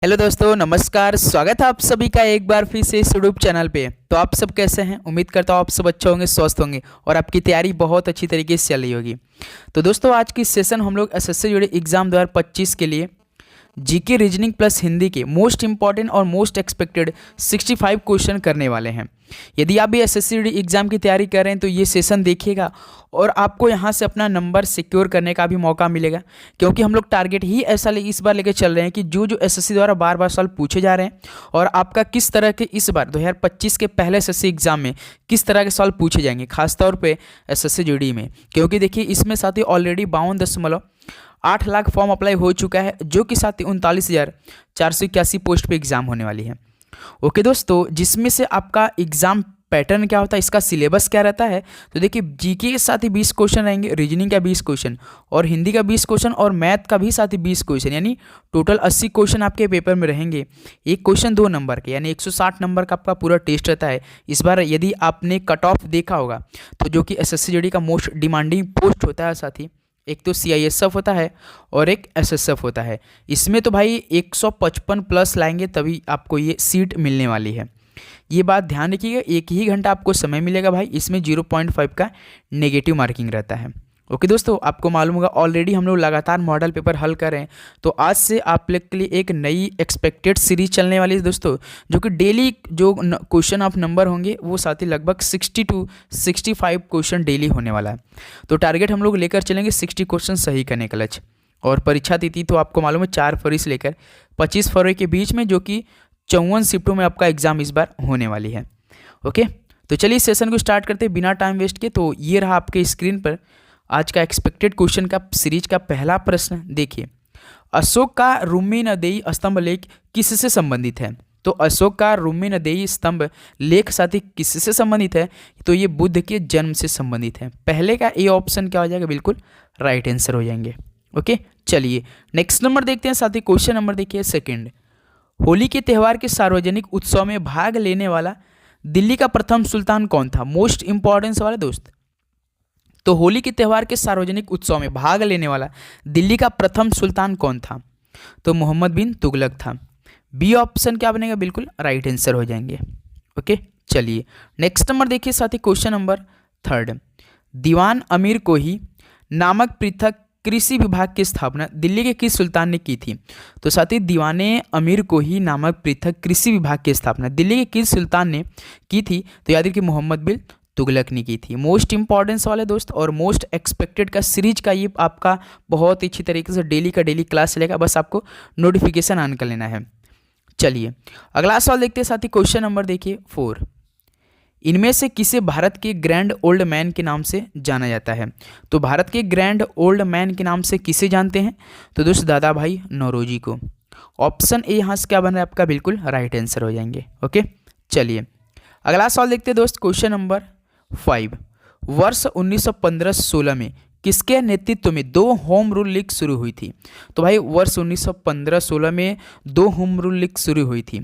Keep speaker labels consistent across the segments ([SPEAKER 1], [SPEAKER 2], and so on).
[SPEAKER 1] Hello दोस्तों, नमस्कार। स्वागत है आप सभी का एक बार फिर से इस यूट्यूब चैनल पे। तो आप सब कैसे हैं? उम्मीद करता हूँ आप सब अच्छे होंगे, स्वस्थ होंगे और आपकी तैयारी बहुत अच्छी तरीके से चल रही होगी। तो दोस्तों, आज की सेशन हम लोग एसएससी जुड़े एग्जाम 2025 के लिए जीके रीजनिंग प्लस हिंदी के मोस्ट इंपॉर्टेंट और मोस्ट एक्सपेक्टेड 65 क्वेश्चन करने वाले हैं। यदि आप भी एसएससी एग्जाम की तैयारी कर रहे हैं तो ये सेशन देखिएगा और आपको यहाँ से अपना नंबर सिक्योर करने का भी मौका मिलेगा, क्योंकि हम लोग टारगेट ही ऐसा इस बार लेके चल रहे हैं कि जो जो एसएससी द्वारा बार बार सवाल पूछे जा रहे हैं और आपका किस तरह के इस बार 2025 के पहले एसएससी एग्जाम में किस तरह के सवाल पूछे जाएंगे, खासतौर पर एसएससी जीडी में। क्योंकि देखिए, इसमें साथ ही ऑलरेडी 52.8 लाख फॉर्म अप्लाई हो चुका है, जो कि साथ ही 39,481 पोस्ट पे एग्जाम होने वाली है। ओके दोस्तों, जिसमें से आपका एग्जाम पैटर्न क्या होता है, इसका सिलेबस क्या रहता है, तो देखिए जीके के साथ ही 20 क्वेश्चन रहेंगे, रीजनिंग का 20 क्वेश्चन और हिंदी का 20 क्वेश्चन और मैथ का भी साथ ही 20 क्वेश्चन, यानी टोटल 80 क्वेश्चन आपके पेपर में रहेंगे। एक क्वेश्चन 2 नंबर के, यानी 160 नंबर का आपका पूरा टेस्ट रहता है। इस बार यदि आपने कट ऑफ देखा होगा तो जो कि एसएससी जीडी का मोस्ट डिमांडिंग पोस्ट होता है, साथ ही एक तो सीआईएसएफ होता है और एक एसएसएफ होता है। इसमें तो भाई 155 प्लस लाएंगे तभी आपको ये सीट मिलने वाली है। ये बात ध्यान रखिएगा। 1 ही घंटा आपको समय मिलेगा भाई, इसमें 0.5 का नेगेटिव मार्किंग रहता है। ओके दोस्तों, आपको मालूम होगा ऑलरेडी हम लोग लगातार मॉडल पेपर हल कर रहे हैं, तो आज से आप लोग के लिए एक नई एक्सपेक्टेड सीरीज चलने वाली है दोस्तों, जो कि डेली जो क्वेश्चन ऑफ नंबर होंगे वो साथ ही लगभग 60 to 65 क्वेश्चन डेली होने वाला है। तो टारगेट हम लोग लेकर चलेंगे 60 क्वेश्चन सही करने का लक्ष्य। और परीक्षा तिथि तो आपको मालूम है 4 फरवरी से लेकर 25 फरवरी के बीच में, जो कि 54 शिफ्टों में आपका एग्जाम इस बार होने वाली है। ओके, तो चलिए सेशन को स्टार्ट करते हैं बिना टाइम वेस्ट के। तो ये रहा आपके स्क्रीन पर आज का एक्सपेक्टेड क्वेश्चन का सीरीज का पहला प्रश्न। देखिए, अशोक का रुम्मीनदेई स्तंभ लेख किससे संबंधित है? तो अशोक का रुम्मीनदेई स्तंभ लेख साथी किससे संबंधित है? तो ये बुद्ध के जन्म से संबंधित है। पहले का ए ऑप्शन क्या हो जाएगा? बिल्कुल राइट आंसर हो जाएंगे। ओके, चलिए नेक्स्ट नंबर देखते हैं साथी। क्वेश्चन नंबर देखिए सेकंड। होली के त्यौहार के सार्वजनिक उत्सव में भाग लेने वाला दिल्ली का प्रथम सुल्तान कौन था? मोस्ट इंपॉर्टेंट सवाल है दोस्त। तो होली के त्यौहार के सार्वजनिक उत्सव में भाग लेने वाला दिल्ली का प्रथम सुल्तान कौन था? तो मोहम्मद बिन तुगलक था। बी ऑप्शन क्या बनेगा? बिल्कुल राइट आंसर हो जाएंगे। ओके, चलिए नेक्स्ट नंबर देखिए साथी। Question number third. दीवान अमीर कोही नामक पृथक कृषि विभाग की स्थापना दिल्ली के किस सुल्तान ने की थी? तो साथी, दीवाने अमीर कोही नामक पृथक कृषि विभाग की स्थापना दिल्ली के किस सुल्तान ने की थी? तो याद रखिए मोहम्मद बिन तुगलक ने की थी। मोस्ट इंपॉर्टेंट सवाल है दोस्त और मोस्ट एक्सपेक्टेड का सीरीज का ये आपका बहुत अच्छी तरीके से डेली का डेली क्लास चलेगा, बस आपको नोटिफिकेशन ऑन कर लेना है। चलिए अगला सवाल देखते हैं साथी। क्वेश्चन नंबर देखिए 4। इनमें से किसे भारत के ग्रैंड ओल्ड मैन के नाम से जाना जाता है? तो भारत के ग्रैंड ओल्ड मैन के नाम से किसे जानते हैं? तो दोस्त दादा भाई नौरोजी को। ऑप्शन ए यहाँ से क्या बन रहा है आपका? बिल्कुल राइट आंसर हो जाएंगे। ओके, चलिए अगला सवाल देखते हैं दोस्त। Question number 5। वर्ष 1915-16 में किसके नेतृत्व में 2 होम रूल लीग शुरू हुई थी? तो भाई वर्ष 1915-16 में 2 होम रूल लीग शुरू हुई थी,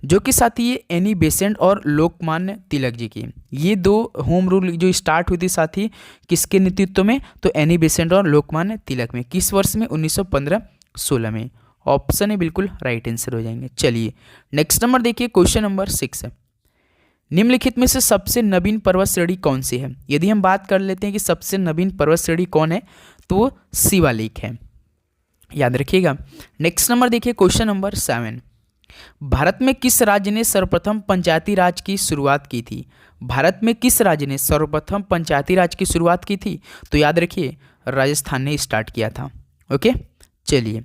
[SPEAKER 1] जो कि साथ ही एनी बेसेंट और लोकमान्य तिलक जी की। ये 2 होम रूल जो स्टार्ट हुई थी साथ ही किसके नेतृत्व में? तो एनी बेसेंट और लोकमान्य तिलक में। किस वर्ष में? 1915-16 में। ऑप्शन है बिल्कुल राइट आंसर हो जाएंगे। चलिए नेक्स्ट नंबर देखिए। Question number 6। निम्नलिखित में से सबसे नवीन पर्वत श्रेणी कौन सी है? यदि हम बात कर लेते हैं कि सबसे नवीन पर्वत श्रेणी कौन है, तो वो शिवालिक है, याद रखिएगा। नेक्स्ट नंबर देखिए। Question number 7। भारत में किस राज्य ने सर्वप्रथम पंचायती राज की शुरुआत की थी? भारत में किस राज्य ने सर्वप्रथम पंचायती राज की शुरुआत की थी? तो याद रखिए राजस्थान ने स्टार्ट किया था। ओके, चलिए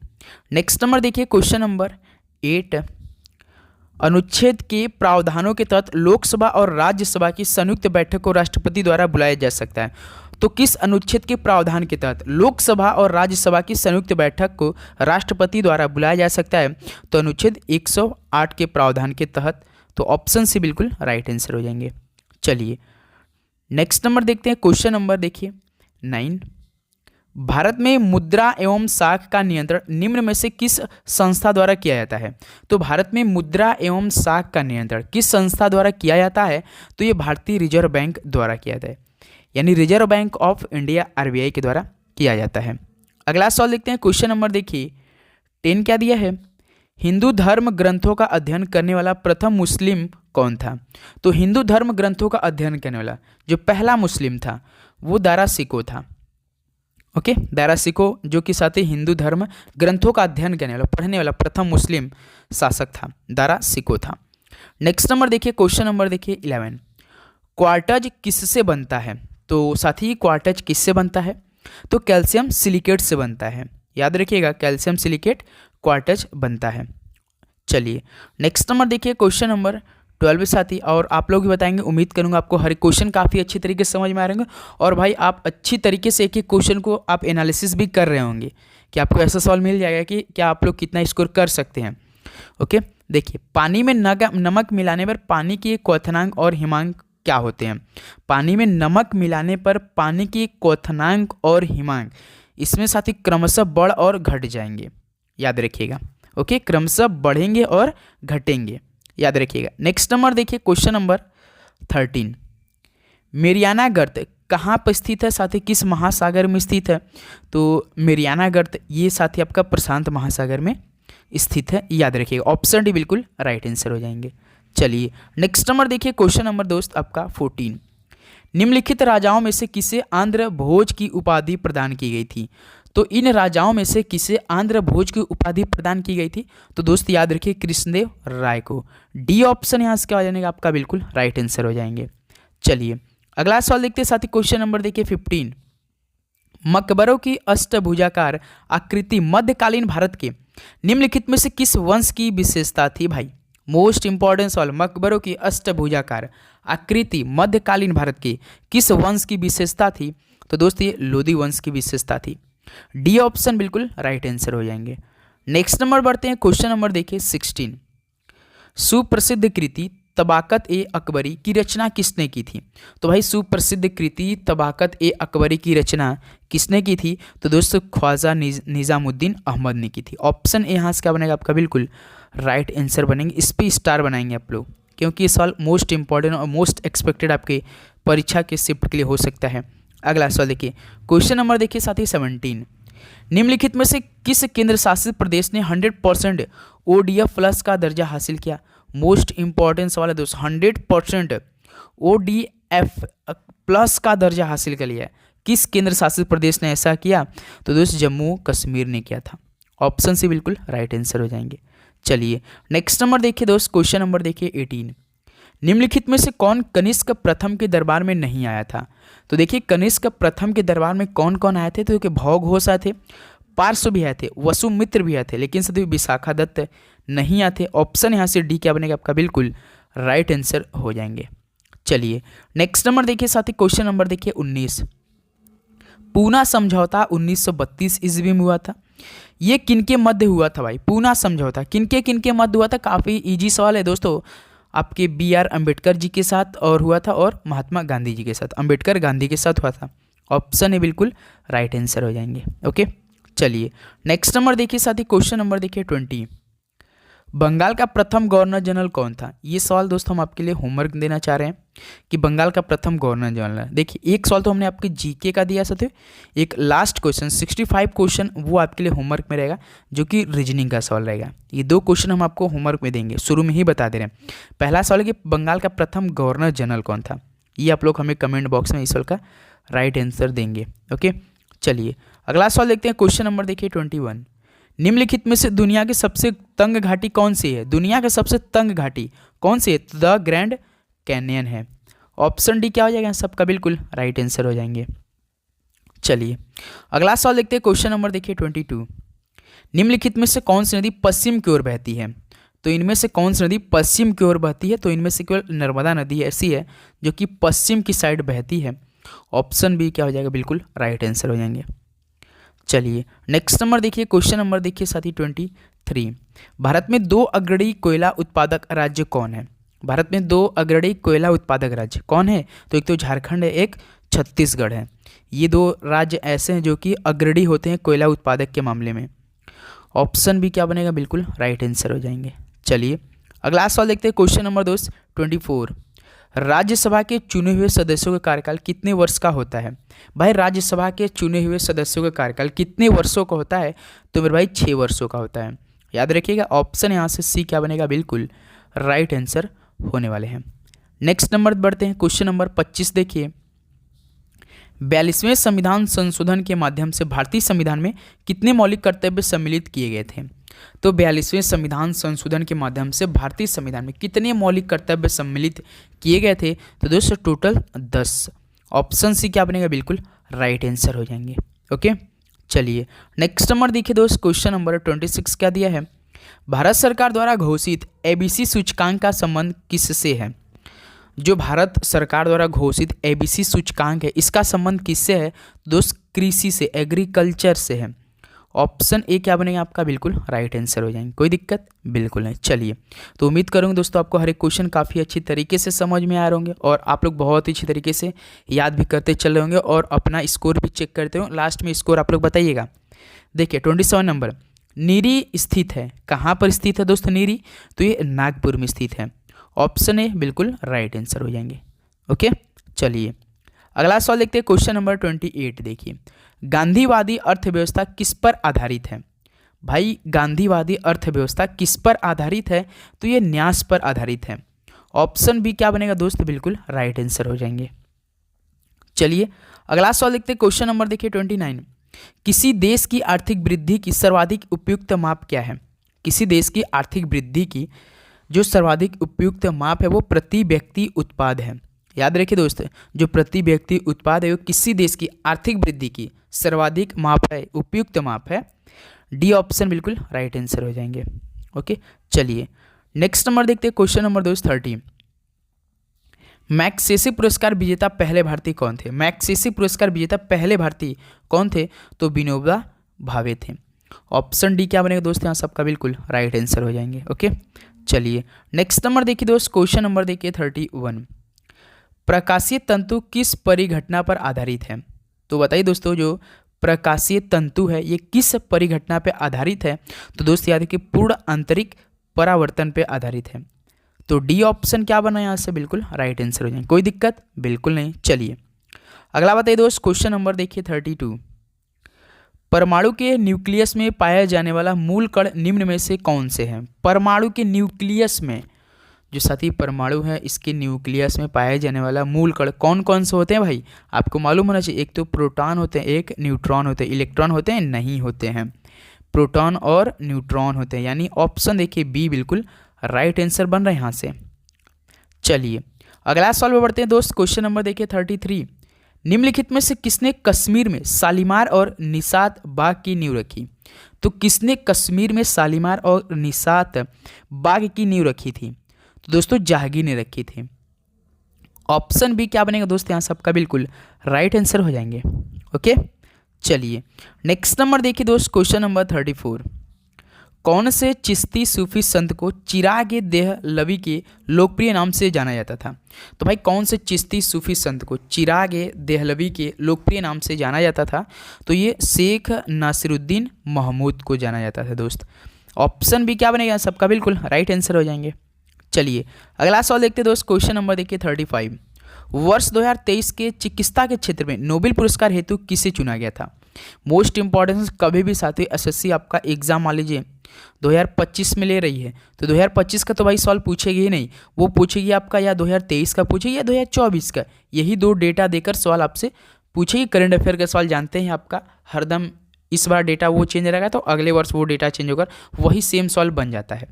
[SPEAKER 1] नेक्स्ट नंबर देखिए। Question number 8। अनुच्छेद के प्रावधानों के तहत लोकसभा और राज्यसभा की संयुक्त बैठक को राष्ट्रपति द्वारा बुलाया जा सकता है। तो किस अनुच्छेद के प्रावधान के तहत लोकसभा और राज्यसभा की संयुक्त बैठक को राष्ट्रपति द्वारा बुलाया जा सकता है? तो अनुच्छेद 108 के प्रावधान के तहत। तो ऑप्शन से बिल्कुल राइट आंसर हो जाएंगे। चलिए नेक्स्ट नंबर देखते हैं। क्वेश्चन नंबर देखिए 9। भारत में मुद्रा एवं साख का नियंत्रण निम्न में से किस संस्था द्वारा किया जाता है? तो भारत में मुद्रा एवं साख का नियंत्रण किस संस्था द्वारा किया जाता है? तो ये भारतीय रिजर्व बैंक द्वारा किया जाता है, यानी reserve bank of India RBI के द्वारा किया जाता है। अगला सवाल देखते हैं। क्वेश्चन नंबर देखिए 10 क्या दिया है? हिंदू धर्म ग्रंथों का अध्ययन करने वाला प्रथम मुस्लिम कौन था? तो हिंदू धर्म ग्रंथों का अध्ययन करने वाला जो पहला मुस्लिम था वो दारा सिको था। ओके, दारा सिको जो कि साथ ही हिंदू धर्म ग्रंथों का अध्ययन करने वाला पढ़ने वाला प्रथम मुस्लिम शासक था, दारा सिको था। नेक्स्ट नंबर देखिए, क्वेश्चन नंबर देखिए 11। क्वार्टज किससे बनता है? तो साथी क्वार्टज किससे बनता है? तो कैल्शियम सिलिकेट से बनता है। याद रखिएगा, कैल्शियम सिलिकेट क्वार्टज बनता है। चलिए नेक्स्ट नंबर देखिए, क्वेश्चन नंबर 12 साथी, और आप लोग भी बताएंगे। उम्मीद करूंगा आपको हर क्वेश्चन काफ़ी अच्छी तरीके से समझ में आ रहे होंगे, और भाई आप अच्छी तरीके से एक एक क्वेश्चन को आप एनालिसिस भी कर रहे होंगे कि आपको ऐसा सवाल मिल जाएगा कि क्या आप लोग कितना स्कोर कर सकते हैं। ओके, देखिए पानी में नमक मिलाने पर पानी की क्वथनांक और हिमांक क्या होते हैं? पानी में नमक मिलाने पर पानी की क्वथनांक और हिमांक इसमें साथी क्रमशः बढ़ और घट जाएंगे। याद रखिएगा, ओके, क्रमशः बढ़ेंगे और घटेंगे, याद रखिएगा। नेक्स्ट नंबर देखिए, क्वेश्चन नंबर 13। मेरियाना गर्त कहाँ पर स्थित है साथी? किस महासागर में स्थित है? तो मेरियाना गर्त ये साथी आपका प्रशांत महासागर में स्थित है, याद रखिएगा। ऑप्शन डी बिल्कुल राइट आंसर हो जाएंगे। चलिए नेक्स्ट नंबर देखिए, क्वेश्चन नंबर दोस्त आपका 14। निम्नलिखित राजाओं में से किसे आंध्र भोज की उपाधि प्रदान की गई थी? तो इन राजाओं में से किसे आंध्र भोज की उपाधि प्रदान की गई थी? तो दोस्त याद रखिए, कृष्णदेव राय को। डी ऑप्शन यहाँ से क्या हो जाएगा आपका बिल्कुल राइट आंसर हो जाएंगे। चलिए अगला सवाल देखते हैं साथी, क्वेश्चन नंबर देखिए 15। मकबरों की अष्टभुजाकार आकृति मध्यकालीन भारत के निम्नलिखित में से किस वंश की विशेषता थी? भाई मोस्ट इंपॉर्टेंट सवाल, मकबरों की अष्टभुजाकार आकृति मध्यकालीन भारत की किस वंश की विशेषता थी? तो दोस्त ये लोदी वंश की विशेषता थी। डी ऑप्शन बिल्कुल राइट आंसर हो जाएंगे। नेक्स्ट नंबर बढ़ते हैं, क्वेश्चन नंबर देखिए 16। सुप्रसिद्ध कृति तबाकत ए अकबरी की रचना किसने की थी? तो भाई सुप्रसिद्ध कृति तबाकत ए अकबरी की रचना किसने की थी? तो दोस्तों ख्वाजा निज़ामुद्दीन अहमद ने की थी। ऑप्शन ए यहाँ से क्या बनेगा आपका बिल्कुल राइट आंसर बनेंगे। इस पर स्टार बनाएंगे आप लोग, क्योंकि ये सवाल मोस्ट इंपॉर्टेंट और मोस्ट एक्सपेक्टेड आपके परीक्षा के शिफ्ट के लिए हो सकता है। अगला सवाल देखिए, क्वेश्चन नंबर देखिए साथी 17। निम्नलिखित में से किस केंद्र शासित प्रदेश ने 100% ODF प्लस का दर्जा हासिल किया? मोस्ट इंपॉर्टेंट सवाल है दोस्तों, 100% ODF प्लस का दर्जा हासिल कर लिया है। किस केंद्र शासित प्रदेश ने ऐसा किया? तो दोस्त जम्मू कश्मीर ने किया था। ऑप्शन सी बिल्कुल राइट आंसर हो जाएंगे। चलिए नेक्स्ट नंबर देखिए दोस्त, क्वेश्चन नंबर देखिए 18। निम्नलिखित में से कौन कनिष्क प्रथम के दरबार में नहीं आया था? तो देखिए कनिष्क प्रथम के दरबार में कौन कौन आए थे? तो देखिए भौग घोष आए थे, पार्श्व भी आए थे, वसुमित्र भी आए थे, लेकिन सभी विशाखा दत्त नहीं आए थे। ऑप्शन यहाँ से डी क्या बनेगा आपका बिल्कुल राइट आंसर हो जाएंगे। चलिए नेक्स्ट नंबर देखिए साथी, क्वेश्चन नंबर देखिए 19। पूना समझौता 1932 ईस्वी में हुआ था। ये किनके मध्य हुआ था भाई? पूना समझौता किनके मध्य हुआ था? काफ़ी इजी सवाल है दोस्तों, आपके BR अम्बेडकर जी के साथ और हुआ था, और महात्मा गांधी जी के साथ, अम्बेडकर गांधी के साथ हुआ था। ऑप्शन है बिल्कुल राइट आंसर हो जाएंगे। ओके चलिए नेक्स्ट नंबर देखिए साथी, क्वेश्चन नंबर देखिए 20। बंगाल का प्रथम गवर्नर जनरल कौन था? ये सवाल दोस्तों हम आपके लिए होमवर्क देना चाह रहे हैं कि बंगाल का प्रथम गवर्नर जनरल। देखिए एक सवाल तो हमने आपके जीके का दिया साथियों, एक लास्ट क्वेश्चन 65 क्वेश्चन वो आपके लिए होमवर्क में रहेगा, जो कि रीजनिंग का सवाल रहेगा। ये दो क्वेश्चन हम आपको होमवर्क में देंगे, शुरू में ही बता दे रहे हैं। पहला सवाल है कि बंगाल का प्रथम गवर्नर जनरल कौन था? ये आप लोग हमें कमेंट बॉक्स में इस सवाल का राइट आंसर देंगे। ओके चलिए अगला सवाल देखते हैं, क्वेश्चन नंबर देखिए 21। निम्नलिखित में से दुनिया की सबसे तंग घाटी कौन सी है? दुनिया की सबसे तंग घाटी कौन सी है? द ग्रैंड कैनियन है। ऑप्शन डी क्या हो जाएगा सबका बिल्कुल राइट आंसर हो जाएंगे। चलिए अगला सवाल देखते हैं, क्वेश्चन नंबर देखिए 22। निम्नलिखित में से कौन सी नदी पश्चिम की ओर बहती है? तो इनमें से कौन सी नदी पश्चिम की ओर बहती है? तो इनमें से केवल नर्मदा नदी ऐसी है जो कि पश्चिम की साइड बहती है। ऑप्शन बी क्या हो जाएगा बिल्कुल राइट आंसर हो जाएंगे। चलिए नेक्स्ट नंबर देखिए, क्वेश्चन नंबर देखिए साथी 23। भारत में दो अग्रणी कोयला उत्पादक राज्य कौन है? भारत में दो अग्रणी कोयला उत्पादक राज्य कौन है? तो एक तो झारखंड है, एक छत्तीसगढ़ है। ये दो राज्य ऐसे हैं जो कि अग्रणी होते हैं कोयला उत्पादक के मामले में। ऑप्शन भी क्या बनेगा बिल्कुल राइट आंसर हो जाएंगे। चलिए अगला सवाल देखते हैं, क्वेश्चन नंबर दोस्त 24। राज्यसभा के चुने हुए सदस्यों का कार्यकाल कितने वर्ष का होता है? भाई राज्यसभा के चुने हुए सदस्यों का कार्यकाल कितने वर्षों का होता है? तो मेरे भाई 6 वर्षों का होता है। याद रखिएगा ऑप्शन यहाँ से सी क्या बनेगा, बिल्कुल राइट आंसर होने वाले हैं। नेक्स्ट नंबर बढ़ते हैं, क्वेश्चन नंबर 25 देखिए। 42वें संविधान संशोधन के माध्यम से भारतीय संविधान में कितने मौलिक कर्तव्य सम्मिलित किए गए थे? तो 42वें संविधान संशोधन के माध्यम से भारतीय संविधान में कितने मौलिक कर्तव्य सम्मिलित किए गए थे? तो दोस्तों टोटल 10। ऑप्शन सी क्या बनेगा, बिल्कुल राइट आंसर हो जाएंगे। ओके, चलिए नेक्स्ट नंबर देखिए दोस्त, क्वेश्चन नंबर 26 क्या दिया है? भारत सरकार द्वारा घोषित एबीसी सूचकांक का संबंध किससे है? जो भारत सरकार द्वारा घोषित एबीसी सूचकांक है, इसका संबंध किससे है दोस्त? कृषि से, एग्रीकल्चर से है। ऑप्शन ए क्या बनेगा आपका, बिल्कुल राइट आंसर हो जाएंगे। कोई दिक्कत बिल्कुल नहीं। चलिए, तो उम्मीद करूँगा दोस्तों आपको हर एक क्वेश्चन काफ़ी अच्छी तरीके से समझ में आ रहे होंगे और आप लोग बहुत ही अच्छी तरीके से याद भी करते चल रहे होंगे और अपना स्कोर भी चेक करते हो। लास्ट में स्कोर आप लोग बताइएगा। देखिए 27 नंबर नीरी स्थित है, कहाँ पर स्थित है दोस्तों नीरी? तो ये नागपुर में स्थित है। ऑप्शन ए बिल्कुल राइट आंसर हो जाएंगे। ओके, चलिए अगला सवाल देखते हैं, क्वेश्चन नंबर 28 देखिए। गांधीवादी अर्थव्यवस्था किस पर आधारित है? भाई गांधीवादी अर्थव्यवस्था किस पर आधारित है? तो ये न्यास पर आधारित है। ऑप्शन बी क्या बनेगा दोस्त, बिल्कुल राइट आंसर हो जाएंगे। चलिए अगला सवाल देखते हैं, क्वेश्चन नंबर देखिए 29। किसी देश की आर्थिक वृद्धि की सर्वाधिक उपयुक्त माप क्या है? किसी देश की आर्थिक वृद्धि की जो सर्वाधिक उपयुक्त माप है वो प्रति व्यक्ति उत्पाद है। याद रखिए दोस्त, जो प्रति व्यक्ति उत्पाद है वो किसी देश की आर्थिक वृद्धि की सर्वाधिक माप है, उपयुक्त माप है। डी ऑप्शन बिल्कुल राइट आंसर हो जाएंगे। ओके, चलिए नेक्स्ट नंबर देखते हैं, क्वेश्चन नंबर दोस्त 30। मैग्सेसे पुरस्कार विजेता पहले भारतीय कौन थे? मैग्सेसे पुरस्कार विजेता पहले भारतीय कौन थे? तो विनोबा भावे थे। ऑप्शन डी क्या बनेगा दोस्त, यहाँ सबका बिल्कुल राइट आंसर हो जाएंगे। ओके, चलिए नेक्स्ट नंबर देखिए दोस्त, क्वेश्चन नंबर देखिए 31। प्रकाशीय तंतु किस परिघटना पर आधारित है? तो बताइए दोस्तों, जो प्रकाशीय तंतु है ये किस परिघटना पर आधारित है? तो दोस्त याद रखिए पूर्ण आंतरिक परावर्तन पर आधारित है। तो डी ऑप्शन क्या बना यहाँ से, बिल्कुल राइट आंसर हो जाएंगे। कोई दिक्कत बिल्कुल नहीं। चलिए अगला बताइए दोस्त, क्वेश्चन नंबर देखिए 32। परमाणु के न्यूक्लियस में पाया जाने वाला मूल कण निम्न में से कौन से हैं? परमाणु के न्यूक्लियस में, जो साथी परमाणु है इसके न्यूक्लियस में पाए जाने वाला मूल कण कौन कौन से होते हैं भाई? आपको मालूम होना चाहिए। एक तो प्रोटॉन होते हैं, एक न्यूट्रॉन होते हैं। इलेक्ट्रॉन होते हैं? नहीं होते हैं, प्रोटॉन और न्यूट्रॉन होते हैं। यानी ऑप्शन देखिए बी बिल्कुल राइट आंसर बन रहा है यहाँ से। चलिए अगला सवाल में बढ़ते हैं दोस्त, क्वेश्चन नंबर देखिए 33। निम्नलिखित में से किसने कश्मीर में शालीमार और निशात बाग की नींव रखी? तो किसने कश्मीर में शालीमार और निशात बाग की नींव रखी थी? तो दोस्तों जहांगीर ने रखी थी। ऑप्शन बी क्या बनेगा दोस्त, यहाँ सबका बिल्कुल राइट आंसर हो जाएंगे। ओके, चलिए नेक्स्ट नंबर देखिए दोस्त, क्वेश्चन नंबर 34। कौन से चिश्ती सूफी संत को चिरागे देहलवी के लोकप्रिय नाम से जाना जाता था? तो भाई कौन से चिश्ती सूफी संत को चिरागे देहलवी के लोकप्रिय नाम से जाना जाता था? तो ये शेख नासिरुद्दीन महमूद को जाना जाता था दोस्त। ऑप्शन बी क्या बनेगा, सबका बिल्कुल राइट आंसर हो जाएंगे। चलिए अगला सवाल देखते हैं दोस्त, क्वेश्चन नंबर देखिए 35। वर्ष 2023 के चिकित्सा के क्षेत्र में नोबेल पुरस्कार हेतु किसे चुना गया था? मोस्ट इंपॉर्टेंट, कभी भी साथी एसएससी आपका एग्जाम मान लीजिए 2025 में ले रही है तो 2025 का तो भाई सवाल पूछेगी ही नहीं, वो पूछेगी आपका या 2023 का पूछेगी या 2024 का। यही दो डेटा देकर सवाल आपसे पूछेगी। करंट अफेयर का सवाल जानते हैं आपका हरदम इस बार डेटा वो चेंज रहेगा तो अगले वर्ष वो डेटा चेंज होकर वही सेम सवाल बन जाता है।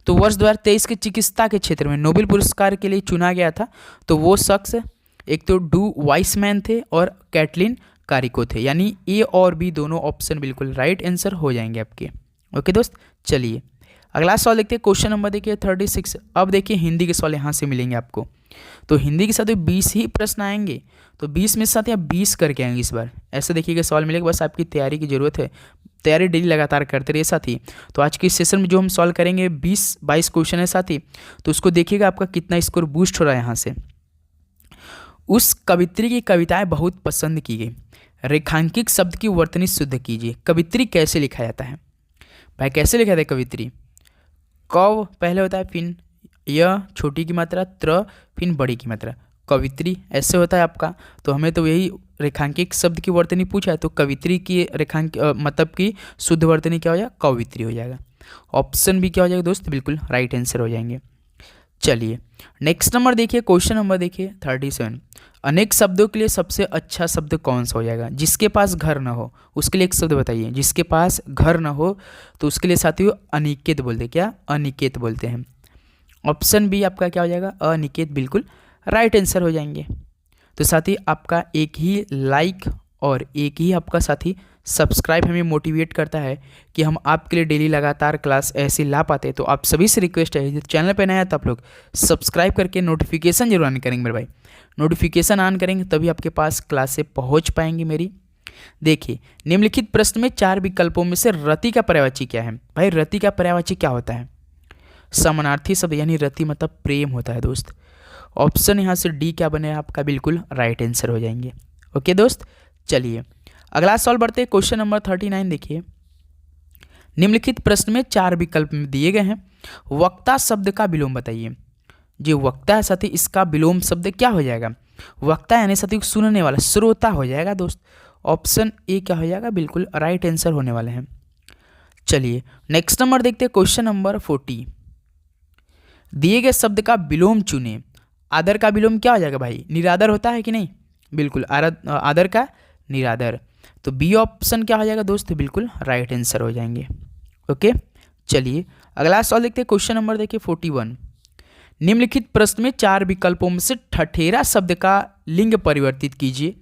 [SPEAKER 1] तो वर्ष 2023 के चिकित्सा के क्षेत्र में नोबेल पुरस्कार के लिए चुना गया था तो वो शख्स एक तो डू वाइसमैन थे और कैटलिन कारिको थे। यानी ए और बी दोनों ऑप्शन बिल्कुल राइट आंसर हो जाएंगे आपके। ओके दोस्त, चलिए अगला सवाल देखते हैं, क्वेश्चन नंबर देखिए 36। अब देखिए हिंदी के सवाल यहाँ से मिलेंगे आपको। तो हिंदी के साथ 20 ही प्रश्न आएंगे, तो 20 में से साथ आप 20 करके आएंगे इस बार। ऐसे देखिएगा सवाल मिलेगा, बस आपकी तैयारी की जरूरत है। तैयारी डेली लगातार करते रहिए साथी। तो आज के सेशन में जो हम सॉल्व करेंगे 20-22 क्वेश्चन है साथी, तो उसको देखिएगा आपका कितना स्कोर बूस्ट हो रहा है यहाँ से। उस कवित्री की कविताएं बहुत पसंद की गई। रेखांकित शब्द की वर्तनी शुद्ध कीजिए। कवित्री कैसे लिखा जाता है भाई? कैसे लिखा जाता है कवित्री? कव पहले होता है, फिर य छोटी की मात्रा, त्र फिर बड़ी की मात्रा, कवित्री ऐसे होता है आपका। तो हमें तो यही रेखांकित शब्द की वर्तनी पूछा है, तो कवित्री की रेखांक मतलब की शुद्ध वर्तनी क्या हो जाएगा? कवित्री हो जाएगा। ऑप्शन भी क्या हो जाएगा दोस्त, बिल्कुल राइट आंसर हो जाएंगे। चलिए नेक्स्ट नंबर देखिए, क्वेश्चन नंबर देखिए 37। अनेक शब्दों के लिए सबसे अच्छा शब्द कौन सा हो जाएगा? जिसके पास घर ना हो उसके लिए एक शब्द बताइए। जिसके पास घर ना हो तो उसके लिए साथियों अनिकेत बोलते हैं। क्या? अनिकेत बोलते हैं। ऑप्शन बी आपका क्या हो जाएगा? अनिकेत बिल्कुल राइट आंसर हो जाएंगे। तो साथी आपका एक ही लाइक और एक ही आपका साथी सब्सक्राइब हमें मोटिवेट करता है कि हम आपके लिए डेली लगातार क्लास ऐसे ला पाते हैं। तो आप सभी से रिक्वेस्ट है, चैनल पर नया है तो आप लोग सब्सक्राइब करके नोटिफिकेशन जरूर ऑन करेंगे मेरे भाई। नोटिफिकेशन ऑन करेंगे तभी आपके पास क्लासें पहुंच पाएंगी मेरी। देखिए निम्नलिखित प्रश्न में 4 विकल्पों में से रति का पर्यायवाची क्या है? भाई रति का पर्यायवाची क्या होता है? समानार्थी शब्द, यानी रति मतलब प्रेम होता है दोस्त। ऑप्शन यहाँ से डी क्या बने आपका, बिल्कुल राइट आंसर हो जाएंगे। ओके दोस्त, चलिए अगला सवाल बढ़ते हैं। क्वेश्चन नंबर 39 देखिए। निम्नलिखित प्रश्न में 4 विकल्प में दिए गए हैं। वक्ता शब्द का विलोम बताइए। जो वक्ता है साथी इसका विलोम शब्द क्या हो जाएगा? वक्ता यानी साथी सुनने वाला, श्रोता हो जाएगा दोस्त। ऑप्शन ए क्या हो जाएगा, बिल्कुल राइट आंसर होने वाले हैं। चलिए नेक्स्ट नंबर देखते हैं। Question number 40। दिए गए शब्द का विलोम चुने। आदर का विलोम क्या हो जाएगा भाई? निरादर होता है कि नहीं? बिल्कुल आदर का निरादर। तो बी ऑप्शन क्या हो जाएगा दोस्त, बिल्कुल राइट आंसर हो जाएंगे। ओके चलिए अगला सवाल देखते हैं। क्वेश्चन नंबर देखिए 41। निम्नलिखित प्रश्न में 4 विकल्पों में से ठठेरा शब्द का लिंग परिवर्तित कीजिए।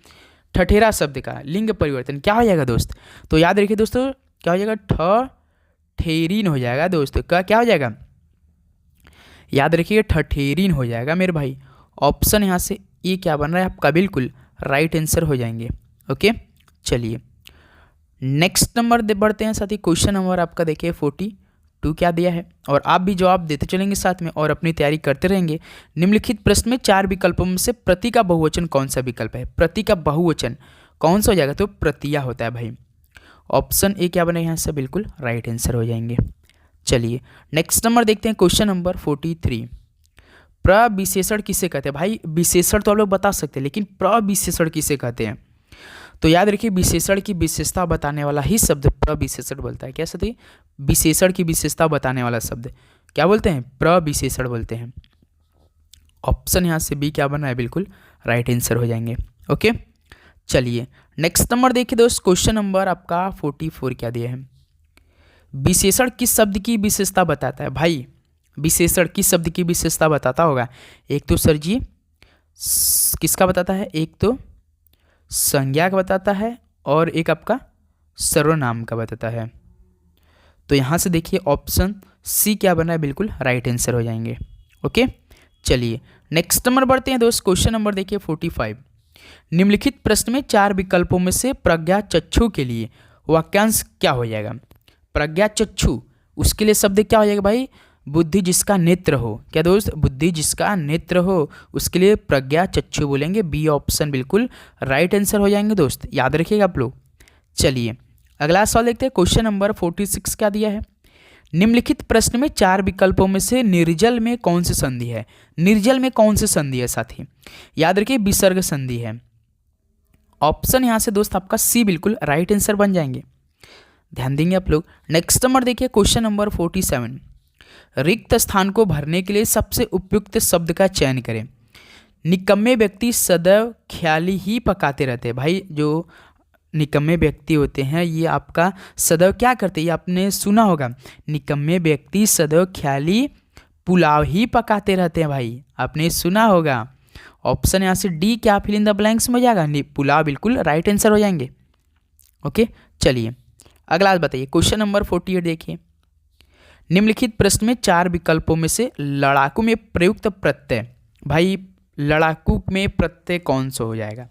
[SPEAKER 1] ठठेरा शब्द का लिंग परिवर्तन क्या हो जाएगा दोस्त? तो याद रखिए दोस्तों, क्या हो जाएगा? ठठेरीन हो जाएगा दोस्त। क्या हो जाएगा? याद रखिएगा ठठेरीन हो जाएगा मेरे भाई। ऑप्शन यहाँ से ए क्या बन रहा है आपका, बिल्कुल राइट आंसर हो जाएंगे। ओके चलिए नेक्स्ट नंबर बढ़ते हैं साथी। क्वेश्चन नंबर आपका देखिए 42 क्या दिया है, और आप भी जवाब देते चलेंगे साथ में और अपनी तैयारी करते रहेंगे। निम्नलिखित प्रश्न में 4 विकल्पों में से प्रति का बहुवचन कौन सा विकल्प है? प्रति का बहुवचन कौन सा हो जाएगा? तो प्रतिया होता है भाई। ऑप्शन ए क्या बनेगा यहाँ से, बिल्कुल राइट आंसर हो जाएंगे। चलिए नेक्स्ट नंबर देखते हैं। Question number 43। प्रविशेषण किसे कहते हैं? भाई विशेषण तो आप लोग बता सकते हैं, लेकिन प्रविशेषण किसे कहते हैं? तो याद रखिए विशेषण की विशेषता बताने वाला ही शब्द प्रविशेषण बोलता है। क्या साथी? विशेषण की विशेषता बताने वाला शब्द क्या बोलते हैं? प्रविशेषण बोलते हैं। ऑप्शन यहाँ से बी क्या बना है, बिल्कुल राइट आंसर हो जाएंगे। ओके चलिए नेक्स्ट नंबर देखिए दोस्त। क्वेश्चन नंबर आपका 44 क्या दिया है? विशेषण किस शब्द की विशेषता बताता है? भाई विशेषण किस शब्द की विशेषता बताता होगा? एक तो सर जी किसका बताता है? एक तो संज्ञा का बताता है और एक आपका सर्वनाम का बताता है। तो यहाँ से देखिए ऑप्शन सी क्या बना है, बिल्कुल राइट आंसर हो जाएंगे। ओके चलिए नेक्स्ट नंबर बढ़ते हैं दोस्त। क्वेश्चन नंबर देखिए 45। निम्नलिखित प्रश्न में 4 विकल्पों में से प्रज्ञा चक्षु के लिए वाक्यांश क्या हो जाएगा? प्रज्ञा चक्षु उसके लिए शब्द क्या हो जाएगा भाई? बुद्धि जिसका नेत्र हो। क्या दोस्त? बुद्धि जिसका नेत्र हो उसके लिए प्रज्ञा चक्षु बोलेंगे। बी ऑप्शन बिल्कुल राइट आंसर हो जाएंगे दोस्त, याद रखिएगा आप लोग। चलिए अगला सवाल देखते हैं। क्वेश्चन नंबर 46 क्या दिया है? निम्नलिखित प्रश्न में 4 विकल्पों में से निर्जल में कौन सी संधि है? निर्जल में कौन सी संधि है साथी? याद रखिए विसर्ग संधि है। ऑप्शन यहाँ से दोस्त आपका सी बिल्कुल राइट आंसर बन जाएंगे, ध्यान देंगे आप लोग। नेक्स्ट नंबर देखिए क्वेश्चन नंबर 47। रिक्त स्थान को भरने के लिए सबसे उपयुक्त शब्द का चयन करें। निकम्मे व्यक्ति सदैव ख्याली ही पकाते रहते हैं। भाई जो निकम्मे व्यक्ति होते हैं ये आपका सदैव क्या करते हैं? ये आपने सुना होगा, निकम्मे व्यक्ति सदैव ख्याली पुलाव ही पकाते रहते हैं। भाई आपने सुना होगा। ऑप्शन यहाँ से डी क्या फिल इन द ब्लैंक्स में हो जाएगा, पुलाव बिल्कुल राइट आंसर हो जाएंगे। ओके चलिए अगला बताइए। क्वेश्चन नंबर 48 देखिए। निम्नलिखित प्रश्न में 4 विकल्पों में से लड़ाकू में प्रयुक्त प्रत्यय, भाई लड़ाकू में प्रत्यय कौन सा हो जाएगा?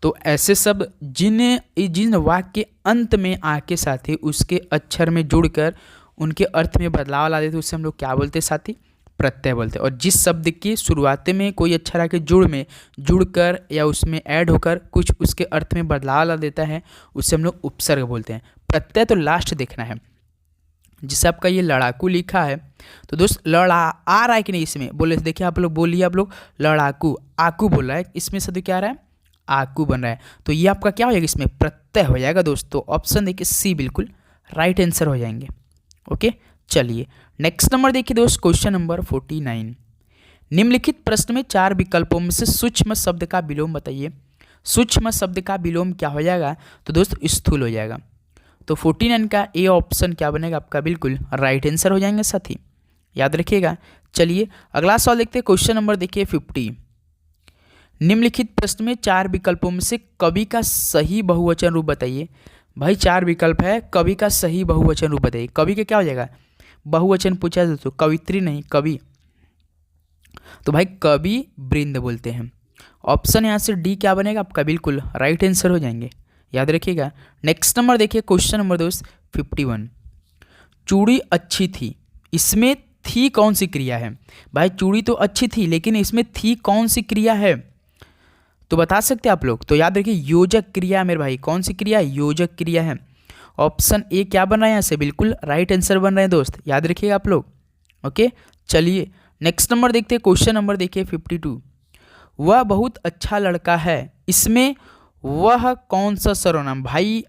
[SPEAKER 1] तो ऐसे शब्द जिन वाक्य के अंत में आके साथी उसके अक्षर में जुड़कर उनके अर्थ में बदलाव ला देते उससे हम लोग क्या बोलते हैं साथी? प्रत्यय बोलते हैं। और जिस शब्द की शुरुआत में कोई अक्षर आके जुड़कर या उसमें ऐड होकर कुछ उसके अर्थ में बदलाव ला देता है उससे हम लोग उपसर्ग बोलते हैं। प्रत्यय तो लास्ट देखना है। जिससे आपका ये लड़ाकू लिखा है तो दोस्त लड़ा आ रहा है कि नहीं इसमें? बोले देखिए आप लोग बोलिए, आप लोग लड़ाकू आकू बोल रहा है, इसमें शब्द क्या आ रहा है? आकू बन रहा है। तो ये आपका क्या हो जाएगा? इसमें प्रत्यय हो जाएगा दोस्तों। ऑप्शन देखिए सी बिल्कुल राइट आंसर हो जाएंगे। ओके, चलिए नेक्स्ट नंबर देखिए दोस्त, क्वेश्चन नंबर 49। निम्नलिखित प्रश्न में 4 विकल्पों में से सूक्ष्म शब्द का विलोम बताइए। सूक्ष्म शब्द का विलोम क्या हो जाएगा, तो दोस्त स्थूल हो जाएगा। तो 49 का ए ऑप्शन क्या बनेगा आपका, बिल्कुल राइट आंसर हो जाएंगे साथी, याद रखिएगा। चलिए अगला सवाल देखते हैं, क्वेश्चन नंबर देखिए 50। निम्नलिखित प्रश्न में 4 विकल्पों में से कवि का सही बहुवचन रूप बताइए। भाई 4 विकल्प है, कवि का सही बहुवचन रूप बताइए। कवि का क्या हो जाएगा, बहुवचन पूछा जाए तो कवित्री नहीं कवि, तो भाई कवि वृंद बोलते हैं। ऑप्शन यहाँ से डी क्या बनेगा आपका, बिल्कुल राइट आंसर हो जाएंगे, याद रखिएगा। नेक्स्ट नंबर देखिए, क्वेश्चन नंबर दोस्त 51। चूड़ी अच्छी थी, इसमें थी कौन सी क्रिया है। भाई चूड़ी तो अच्छी थी लेकिन इसमें थी कौन सी क्रिया है, तो बता सकते हैं आप लोग। तो याद रखिए योजक क्रिया मेरे भाई, कौन सी क्रिया, योजक क्रिया है। ऑप्शन ए क्या बन रहा है यहाँ से, बिल्कुल राइट आंसर बन रहे हैं दोस्त, याद रखिएगा आप लोग। ओके, चलिए नेक्स्ट नंबर देखते हैं, क्वेश्चन नंबर देखिए 52। वह बहुत अच्छा लड़का है, इसमें वह कौन सा सर्वनाम। भाई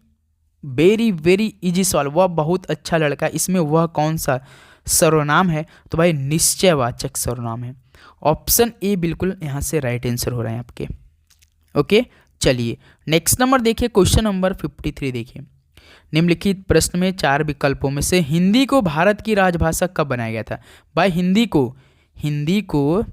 [SPEAKER 1] वेरी वेरी इजी सवाल, वह बहुत अच्छा लड़का, इसमें वह कौन सा सर्वनाम है, तो भाई निश्चयवाचक सर्वनाम है। ऑप्शन ए बिल्कुल यहाँ से राइट आंसर हो रहे हैं आपके। ओके, चलिए नेक्स्ट नंबर देखिए, क्वेश्चन नंबर 53 देखिए। निम्नलिखित प्रश्न में 4 विकल्पों में से हिंदी को भारत की राजभाषा कब बनाया गया था। भाई हिंदी को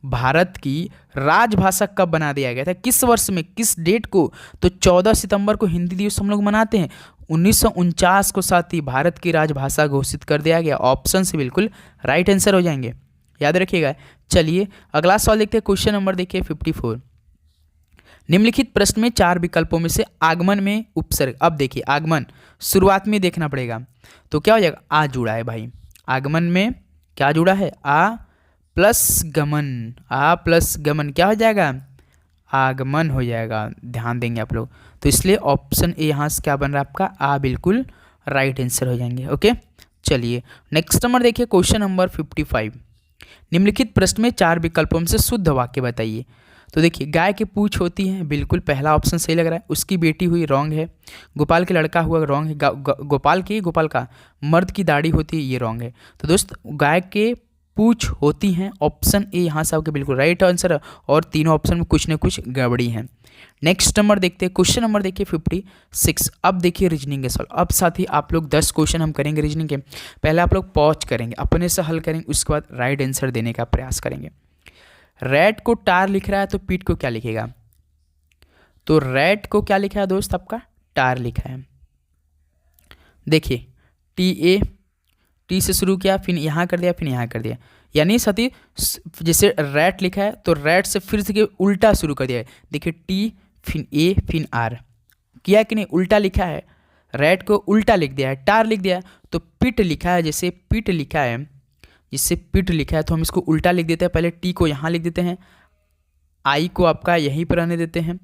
[SPEAKER 1] भारत की राजभाषा कब बना दिया गया था, किस वर्ष में, किस डेट को, तो 14 सितंबर को हिंदी दिवस हम लोग मनाते हैं। 1949 को साथ ही भारत की राजभाषा घोषित कर दिया गया। ऑप्शन से बिल्कुल राइट आंसर हो जाएंगे, याद रखिएगा। चलिए अगला सवाल देखते हैं, क्वेश्चन नंबर देखिए 54। निम्नलिखित प्रश्न में 4 विकल्पों में से आगमन में उपसर्ग, अब देखिए आगमन शुरुआत में देखना पड़ेगा, तो क्या हो जाएगा, आ जुड़ा है भाई। आगमन में क्या जुड़ा है, आ प्लस गमन, आ प्लस गमन क्या हो जाएगा, आगमन हो जाएगा, ध्यान देंगे आप लोग। तो इसलिए ऑप्शन ए यहाँ से क्या बन रहा है आपका, आ बिल्कुल राइट आंसर हो जाएंगे। ओके, चलिए नेक्स्ट नंबर देखिए, क्वेश्चन नंबर 55। निम्नलिखित प्रश्न में 4 विकल्पों में से शुद्ध वाक्य बताइए। तो देखिए गाय की पूंछ होती है, बिल्कुल पहला ऑप्शन सही लग रहा है। उसकी बेटी हुई, रॉन्ग है। गोपाल के लड़का हुआ, रॉन्ग है। गोपाल का मर्द की दाढ़ी होती है, ये रॉन्ग है। तो दोस्त गाय के पूंछ होती हैं, ऑप्शन ए यहाँ से आपके बिल्कुल राइट आंसर है, और तीनों ऑप्शन में कुछ न कुछ गड़बड़ी है। नेक्स्ट नंबर देखते हैं, क्वेश्चन नंबर देखिए 56। अब देखिए रीजनिंग के सवाल। अब साथ ही आप लोग 10 क्वेश्चन हम करेंगे रीजनिंग के। पहले आप लोग पॉज करेंगे, अपने से हल करेंगे, उसके बाद राइट आंसर देने का प्रयास करेंगे। रैट को टार लिख रहा है तो पीठ को क्या लिखेगा, तो रैट को क्या लिखा है दोस्त आपका, टार लिखा है। देखिए टी से शुरू किया, फिर यहाँ कर दिया, फिर यहाँ कर दिया, यानी साथी जैसे रैट लिखा है तो रैट से फिर से उल्टा शुरू कर दिया है। देखिए टी फिर ए फिर आर किया कि नहीं, उल्टा लिखा है, रैट को उल्टा लिख दिया है, टार लिख दिया है। तो पिट लिखा है, जैसे पिट लिखा है, जिससे पिट लिखा है तो हम इसको उल्टा लिख देते हैं। पहले टी को यहाँ लिख देते हैं, आई को आपका यहीं पर रहने देते हैं,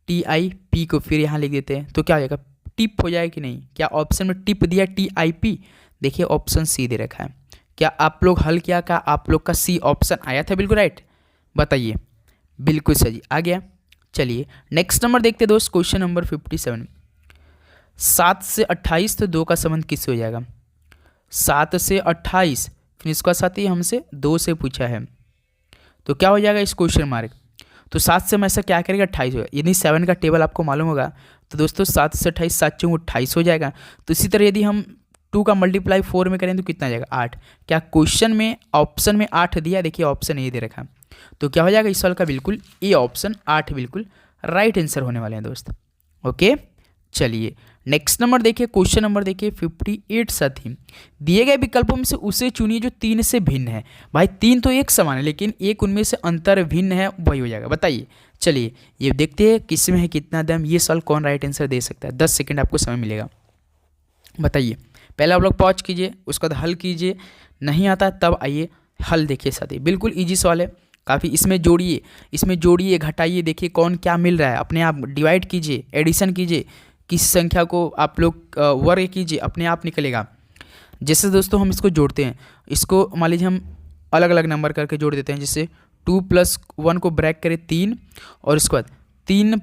[SPEAKER 1] टी आई, पी को फिर यहाँ लिख देते हैं, तो क्या हो जाएगा, टिप हो जाएगा कि नहीं। क्या ऑप्शन में टिप दिया, टी आई पी, देखिए ऑप्शन सी दे रखा है। क्या आप लोग हल किया, क्या आप लोग का सी ऑप्शन आया था बिल्कुल राइट, बताइए, बिल्कुल सही आ गया। चलिए नेक्स्ट नंबर देखते हैं दोस्त, क्वेश्चन नंबर 57। 7 से 28 तो 2 का संबंध किससे हो जाएगा, 7 से 28, फिर इसका साथ ही हमसे 2 से पूछा है, तो क्या हो जाएगा इस क्वेश्चन मार्क। तो 7 से हम ऐसा क्या करेगा, 28 होगा। यदि 7 का टेबल आपको मालूम होगा तो दोस्तों 7 से 28, 7 चौक 28 हो जाएगा। तो इसी तरह यदि हम 2 का मल्टीप्लाई 4 में करें तो कितना आ जाएगा, 8। क्या क्वेश्चन में ऑप्शन में 8 दिया, देखिए ऑप्शन ए दे रखा, तो क्या हो जाएगा इस सवाल का बिल्कुल ए ऑप्शन 8 बिल्कुल राइट आंसर होने वाले हैं दोस्त। ओके, चलिए नेक्स्ट नंबर देखिए, क्वेश्चन नंबर देखिए 58 साथी। दिए गए विकल्पों में से उसे चुनिए जो 3 से भिन्न है। भाई 3 तो एक समान है, लेकिन एक उनमें से अंतर भिन्न है, वही हो जाएगा, बताइए। चलिए ये देखते हैं किस में है कितना दम, ये सवाल कौन राइट आंसर दे सकता है। 10 सेकंड आपको समय मिलेगा, बताइए। पहले आप लोग पॉज कीजिए, उसके बाद हल कीजिए, नहीं आता तब आइए हल देखिए साथी। बिल्कुल ईजी सवाल है काफ़ी, इसमें जोड़िए घटाइए, देखिए कौन क्या मिल रहा है, अपने आप डिवाइड कीजिए, एडिशन कीजिए, किस संख्या को आप लोग वर्ग कीजिए, अपने आप निकलेगा। जैसे दोस्तों हम इसको जोड़ते हैं, इसको मान लीजिए हम अलग अलग नंबर करके जोड़ देते हैं, जैसे 2 + 1 को ब्रैक करें 3, और इसके बाद 3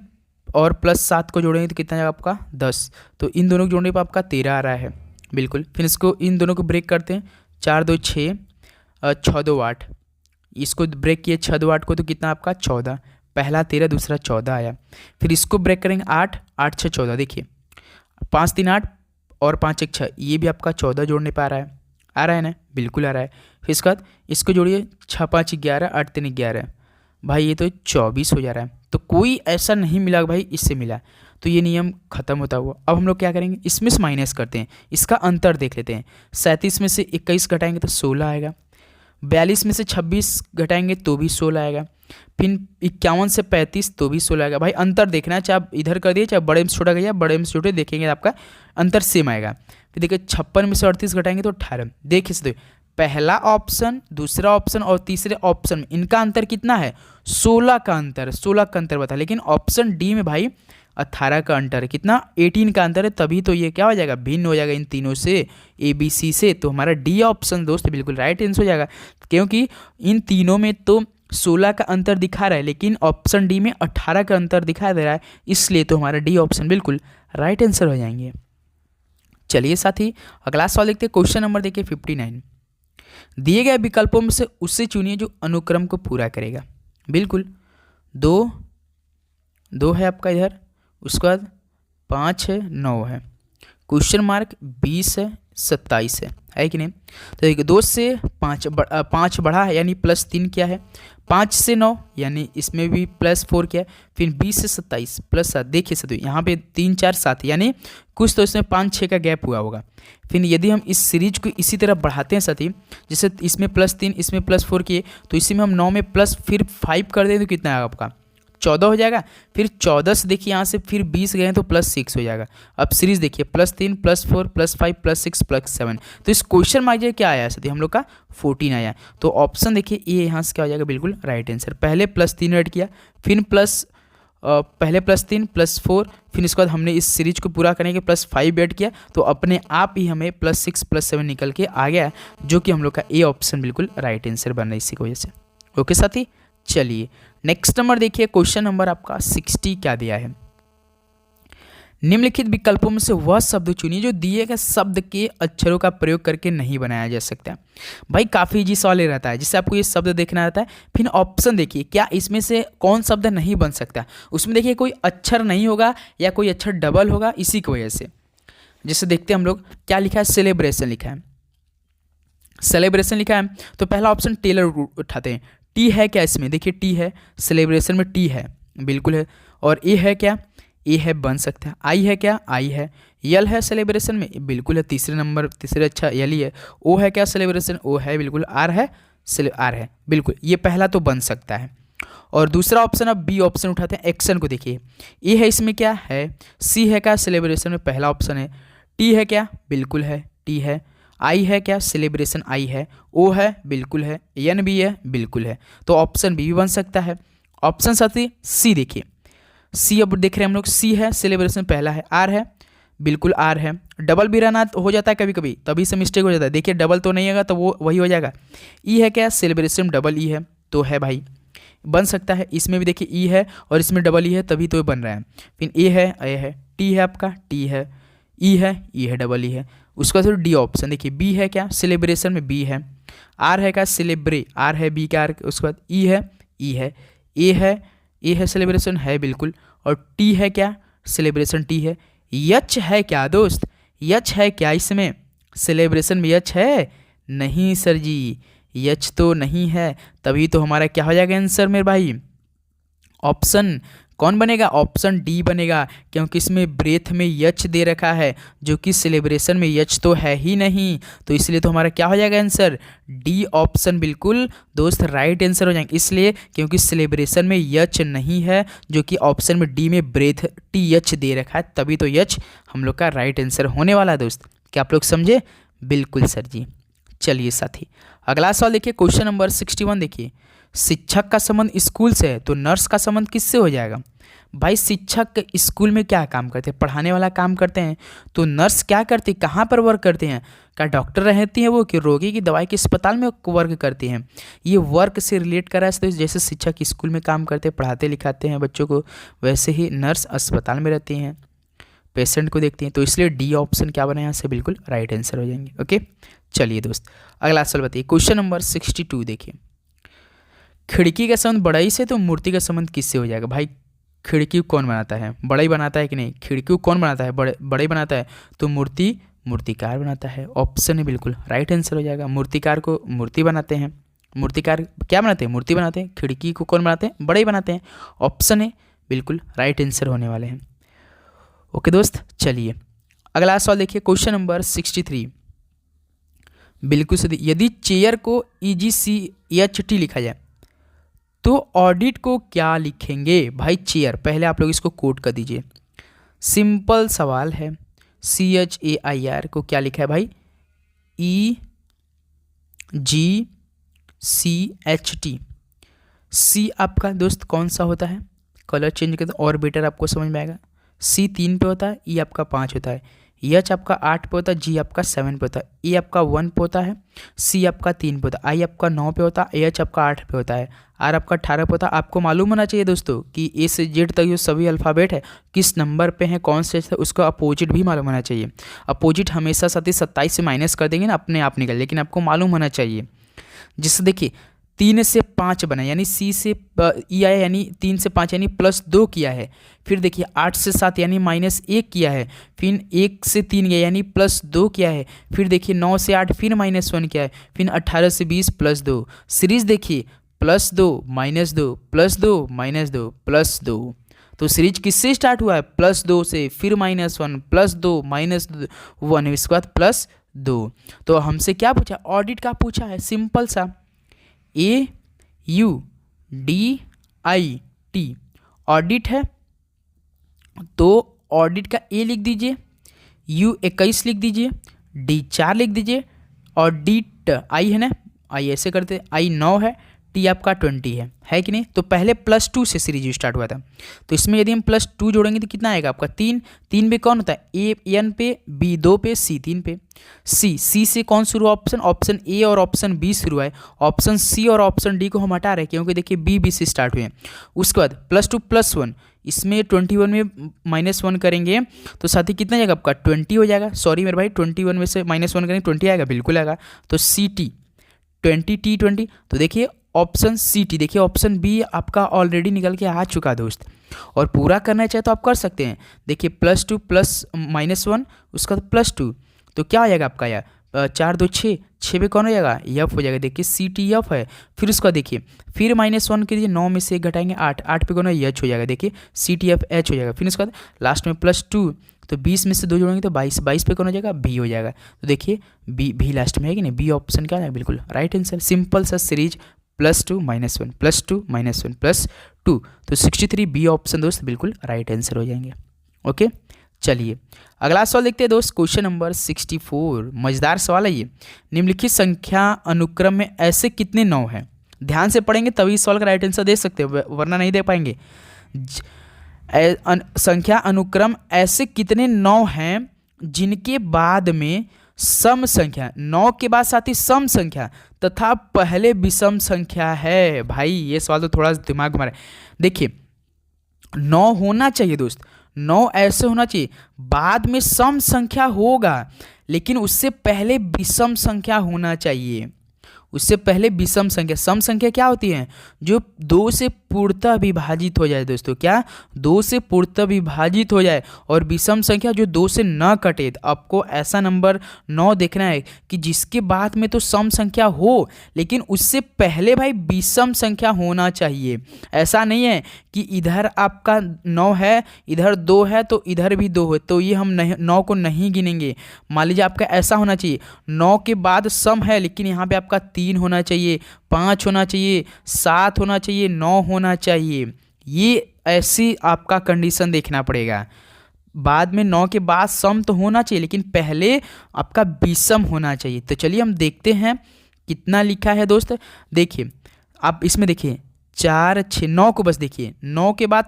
[SPEAKER 1] और +7 को जोड़ेंगे तो कितना जाएगा आपका 10। तो इन दोनों को जोड़ने पर आपका 13 आ रहा है। बिल्कुल। फिर इसको इन दोनों को ब्रेक करते हैं, 4 2 6, 6 2 8, इसको ब्रेक किए 6 2 8 को, तो कितना आपका 14, पहला 13 दूसरा 14 आया। फिर इसको ब्रेक करेंगे 8 8 6 14, देखिए 5 3 8 और 5 1 6, ये भी आपका 14 जोड़ने पर आ रहा है ना, बिल्कुल आ रहा है। फिर इसके बाद इसको जोड़िए 6 5 11 8 3 11, भाई ये तो 24 हो जा रहा है। तो कोई ऐसा नहीं मिला भाई इससे मिला, तो ये नियम खत्म होता हुआ। अब हम लोग क्या करेंगे, इसमें से माइनस करते हैं, इसका अंतर देख लेते हैं। 37 में से 21 घटाएंगे तो 16 आएगा, 42 में से 26 घटाएंगे तो भी 16 आएगा, फिर 51 से 35 तो भी 16 आएगा। भाई अंतर देखना है, चाहे आप इधर कर दिए चाहे बड़े में से छोटा करिए, बड़े में से छोटे देखेंगे आपका अंतर सेम आएगा। फिर देखिए 56 में से 38 घटाएंगे तो 18। देखिए से पहला ऑप्शन, दूसरा ऑप्शन और तीसरे ऑप्शन में इनका अंतर कितना है, 16 का अंतर, 16 का अंतर बता। लेकिन ऑप्शन डी में भाई 18 का अंतर है, कितना 18 का अंतर है, तभी तो ये क्या हो जाएगा, भिन्न हो जाएगा इन तीनों से, ए बी सी से। तो हमारा डी ऑप्शन दोस्त बिल्कुल राइट आंसर हो जाएगा, क्योंकि इन तीनों में तो 16 का अंतर दिखा रहा है, लेकिन ऑप्शन डी में 18 का अंतर दिखा दे रहा है, इसलिए तो हमारा डी ऑप्शन बिल्कुल राइट आंसर हो जाएंगे। चलिए साथी अगला सवाल देखते हैं। क्वेश्चन नंबर देखिए 59, दिए गए विकल्पों में से उससे चुनिए जो अनुक्रम को पूरा करेगा। बिल्कुल 2 है आपका इधर, उसके बाद 5 है, 9 है, क्वेश्चन मार्क 20 है, 27 है कि नहीं। तो देखिए 2 से 5 बढ़ा है, यानी +3 क्या है, 5 से 9 यानी इसमें भी +4 क्या है, फिर 20 से 27 +7। देखिए सर यहाँ पे 3 4 7, यानी कुछ तो इसमें 5 6 का गैप हुआ होगा। फिर यदि हम इस सीरीज को इसी तरह बढ़ाते हैं साथी, जैसे इसमें +3 इसमें +4 किए, तो इसी में हम 9 में प्लस फिर 5 कर दें तो कितना आएगा आपका 14 हो जाएगा। फिर 14 से देखिए यहाँ से फिर 20 गए तो +6 हो जाएगा। अब सीरीज देखिए +3 +4 +5 +6 +7, तो इस क्वेश्चन मार्क क्या आया साथी, हम लोग का 14 आया। तो ऑप्शन देखिए ये यहाँ से क्या हो जाएगा, बिल्कुल राइट आंसर। पहले +3 ऐड किया, फिर पहले +3 +4, फिर इसके बाद हमने इस सीरीज को पूरा करने के +5 ऐड किया, तो अपने आप ही हमें +6 +7 निकल के आ गया, जो कि हम लोग का ए ऑप्शन बिल्कुल राइट आंसर बन रहा है इसी की वजह से। ओके साथी, चलिए नेक्स्ट नंबर देखिए। क्वेश्चन नंबर आपका 60 क्या दिया है, निम्नलिखित विकल्पों में से वह शब्द चुनिए जो दिए गए शब्द के अक्षरों का प्रयोग करके नहीं बनाया जा सकता। भाई काफ़ी इजी सवाल रहता है, जिससे आपको ये शब्द देखना रहता है। फिर ऑप्शन देखिए क्या इसमें से कौन शब्द नहीं बन सकता, उसमें देखिए कोई अक्षर नहीं होगा या कोई अक्षर डबल होगा, इसी की वजह से। जैसे देखते हैं हम लोग क्या लिखा है, सेलिब्रेशन लिखा है, सेलिब्रेशन लिखा है, तो पहला ऑप्शन टेलर उठाते हैं। टी है क्या इसमें, देखिए टी है, सेलिब्रेशन में टी है, बिल्कुल है। और ए है क्या, ए है, बन सकता है। आई है क्या, आई है। यल है सेलिब्रेशन में, बिल्कुल है, तीसरे अच्छा यल ही है। ओ है क्या सेलिब्रेशन, ओ है बिल्कुल। आर है, आर है बिल्कुल, ये पहला तो बन सकता है। और दूसरा ऑप्शन, अब बी ऑप्शन उठाते हैं, एक्शन को देखिए। ए है इसमें क्या है, सी है क्या सेलिब्रेशन में, पहला ऑप्शन है। टी है क्या, बिल्कुल है, टी है। आई है क्या, सेलिब्रेशन आई है। ओ है, बिल्कुल है। एन भी है, बिल्कुल है। तो ऑप्शन बी भी बन सकता है। ऑप्शन साथी सी देखिए, सी अब देख रहे हैं हम लोग, सी है सेलिब्रेशन पहला है। आर है, बिल्कुल आर है। डबल भी रहना हो जाता है कभी कभी, तभी से मिस्टेक हो जाता है। देखिए डबल तो नहीं होगा तो वो वही हो जाएगा। ई है क्या, सेलिब्रेशन डबल ई है, तो है भाई, बन सकता है। इसमें भी देखिए ई है और इसमें डबल ई है, तभी तो बन रहा है। फिर ए है, टी है आपका, टी है, ई है डबल ई है। उसका फिर डी ऑप्शन देखिए, बी है क्या, सेलिब्रेशन में बी है। आर है क्या, सेलिब्रे, आर है, बी का आर। उसके बाद ई है, ए है सेलिब्रेशन है बिल्कुल। और टी है क्या, सेलिब्रेशन टी है। यच है क्या दोस्त, यच है क्या इसमें, सेलिब्रेशन में यच है नहीं सर जी, यच तो नहीं है, तभी तो हमारा क्या हो जाएगा आंसर मेरे भाई, ऑप्शन कौन बनेगा, ऑप्शन डी बनेगा, क्योंकि इसमें ब्रेथ में यच दे रखा है, जो कि सेलिब्रेशन में यच तो है ही नहीं, तो इसलिए तो हमारा क्या हो जाएगा आंसर, डी ऑप्शन बिल्कुल दोस्त राइट आंसर हो जाएंगे। इसलिए क्योंकि सेलिब्रेशन में यच नहीं है, जो कि ऑप्शन में डी में ब्रेथ टी यच दे रखा है, तभी तो यच हम लोग का राइट आंसर होने वाला है दोस्त। क्या आप लोग समझे, बिल्कुल सर जी। चलिए साथी अगला सवाल देखिए, क्वेश्चन नंबर 61 देखिए, शिक्षक का संबंध स्कूल से है तो नर्स का संबंध किससे हो जाएगा। भाई शिक्षक स्कूल में क्या काम करते हैं, पढ़ाने वाला काम करते हैं, तो नर्स क्या करती, कहाँ पर वर्क करते हैं, क्या डॉक्टर रहती हैं वो, कि रोगी की दवाई के अस्पताल में वर्क करती हैं। ये वर्क से रिलेट कर रहा है, तो जैसे शिक्षक स्कूल में काम करते हैं, पढ़ाते लिखाते हैं बच्चों को, वैसे ही नर्स अस्पताल में रहती हैं। पेशेंट को देखते हैं, तो इसलिए डी ऑप्शन क्या बना यहाँ से बिल्कुल राइट आंसर हो जाएंगे। ओके, चलिए दोस्त अगला सवाल बताइए। क्वेश्चन नंबर 62 देखिए, खिड़की का संबंध बढ़ई से तो मूर्ति का संबंध किससे हो जाएगा? भाई खिड़की कौन बनाता है? बढ़ई बनाता है कि नहीं? खिड़की को कौन बनाता है? बढ़ई बनाता है, तो मूर्ति मूर्तिकार बनाता है। ऑप्शन है बिल्कुल राइट आंसर हो जाएगा। मूर्तिकार को मूर्ति बनाते हैं, मूर्तिकार क्या बनाते हैं? मूर्ति बनाते हैं। खिड़की को कौन बनाते हैं? बढ़ई बनाते हैं। ऑप्शन है बिल्कुल राइट आंसर होने वाले हैं। ओके दोस्त, चलिए अगला सवाल देखिए। क्वेश्चन नंबर 63 बिल्कुल सही। यदि चेयर को EGCHT लिखा जाए तो ऑडिट को क्या लिखेंगे? भाई चेयर, पहले आप लोग इसको कोट कर दीजिए, सिंपल सवाल है। CHAIR को क्या लिखा है भाई? EGCHT। C आपका दोस्त कौन सा होता है? कलर चेंज करते और बेटर आपको समझ में आएगा। C 3 पे होता है, E आपका 5 होता है, H आपका 8 पे होता है, G आपका 7 पे होता है, E आपका 1 पे होता है, C आपका 3 पे होता है, I आपका 9 पे होता है, H आपका 8 पे होता है, R आपका 18 पे होता है। आपको मालूम होना चाहिए दोस्तों कि A से Z तक जो सभी अल्फ़ाबेट है किस नंबर पे है, कौन से है, उसका अपोजिट भी मालूम होना चाहिए। अपोजिट हमेशा 27 से माइनस कर देंगे ना, अपने आप निकल, लेकिन आपको मालूम होना चाहिए। जिससे देखिए 3 से 5 बना, यानी C से E आया, यानी 3 से 5 यानी +2 किया है। फिर देखिए 8 से 7 यानी -1 किया है। फिर 1 से 3 गया यानी +2 किया है। फिर देखिए 9 से 8 फिर -1 किया है। फिर 18 से 20 +2। सीरीज देखिए +2 -2 +2 -2 +2। तो सीरीज किससे स्टार्ट हुआ है? +2 से, फिर -1 +2 -1, इसके बाद +2। तो हमसे क्या पूछा? ऑडिट का पूछा है, सिंपल सा, AUDIT ऑडिट है, तो ऑडिट का A लिख दीजिए, U 21 लिख दीजिए, D 4 लिख दीजिए, और डिट I है ना, I ऐसे करते, I 9 है, T आपका 20 है कि नहीं? तो पहले +2 से सीरीज स्टार्ट हुआ था, तो इसमें यदि हम +2 जोड़ेंगे तो कितना आएगा आपका? 3 पे कौन होता है? A N पे, B 2 पे, C 3 पे। C से कौन शुरू? ऑप्शन A और ऑप्शन B शुरू है। ऑप्शन C और ऑप्शन D को हम हटा रहे हैं क्योंकि देखिए B से स्टार्ट हुए हैं। उसके बाद +2 +1, इसमें 21 में -1 करेंगे तो साथ ही कितना जाएगा आपका? 20 हो जाएगा। सॉरी मेरे भाई, 21 में से -1 करेंगे 20 आएगा, बिल्कुल आएगा। तो CT 20 T20। तो देखिए ऑप्शन CT, देखिए ऑप्शन B आपका ऑलरेडी निकल के आ चुका दोस्त, और पूरा करना चाहे तो आप कर सकते हैं। देखिए +2 +-1 उसका +2, तो क्या हो जाएगा आपका? यार 4 2 6 पे कौन हो जाएगा? F हो जाएगा। देखिए CTF है। फिर उसका देखिए फिर -1 कीजिए, 9 में से 1 घटाएंगे 8 पे कौन है? H हो जाएगा। देखिए CTFH हो जाएगा। फिर उसके बाद लास्ट में +2, तो 20 में से 2 जोड़ेंगे तो 22 पे कौन हो जाएगा? B हो जाएगा। तो देखिए B लास्ट में है कि नहीं? B ऑप्शन क्या है? बिल्कुल राइट आंसर। सिंपल सा सीरीज +2 -1 +2 -1 +2। तो 63 B ऑप्शन दोस्त बिल्कुल राइट आंसर हो जाएंगे। ओके, चलिए अगला सवाल देखते हैं दोस्त। क्वेश्चन नंबर 64 मजेदार सवाल है ये। निम्नलिखित संख्या अनुक्रम में ऐसे कितने 9 हैं? ध्यान से पढ़ेंगे तभी इस सवाल का राइट आंसर दे सकते हो, वरना नहीं दे पाएंगे। संख्या अनुक्रम ऐसे कितने 9 हैं जिनके बाद में सम संख्या, 9 के बाद साथ ही सम संख्या तथा पहले विषम संख्या है? भाई ये सवाल तो थोड़ा दिमाग मारे। देखिए 9 होना चाहिए दोस्त, 9 ऐसे होना चाहिए, बाद में सम संख्या होगा लेकिन उससे पहले विषम संख्या होना चाहिए। उससे पहले विषम संख्या, सम संख्या क्या होती है? जो 2 से पूर्णतः विभाजित हो जाए दोस्तों, क्या? 2 से पूर्णतः विभाजित हो जाए। और विषम संख्या जो 2 से न कटे। तो आपको ऐसा नंबर 9 देखना है कि जिसके बाद में तो सम संख्या हो लेकिन उससे पहले भाई विषम संख्या होना चाहिए। ऐसा नहीं है कि इधर आपका 9 है, इधर 2 है तो इधर भी 2 है, तो ये हम 9 को नहीं गिनेंगे। मान लीजिए आपका ऐसा होना चाहिए, 9 के बाद सम है लेकिन यहाँ पे आपका 3 होना चाहिए, 5 होना चाहिए, 7 होना चाहिए, 9 होना चाहिए। ये ऐसी आपका कंडीशन देखना पड़ेगा। बाद में 9 के बाद सम तो होना चाहिए लेकिन पहले आपका विषम होना चाहिए। तो चलिए हम देखते हैं कितना लिखा है दोस्त। देखिए आप इसमें देखिए 4 6 9 को बस देखिए, 9 के बाद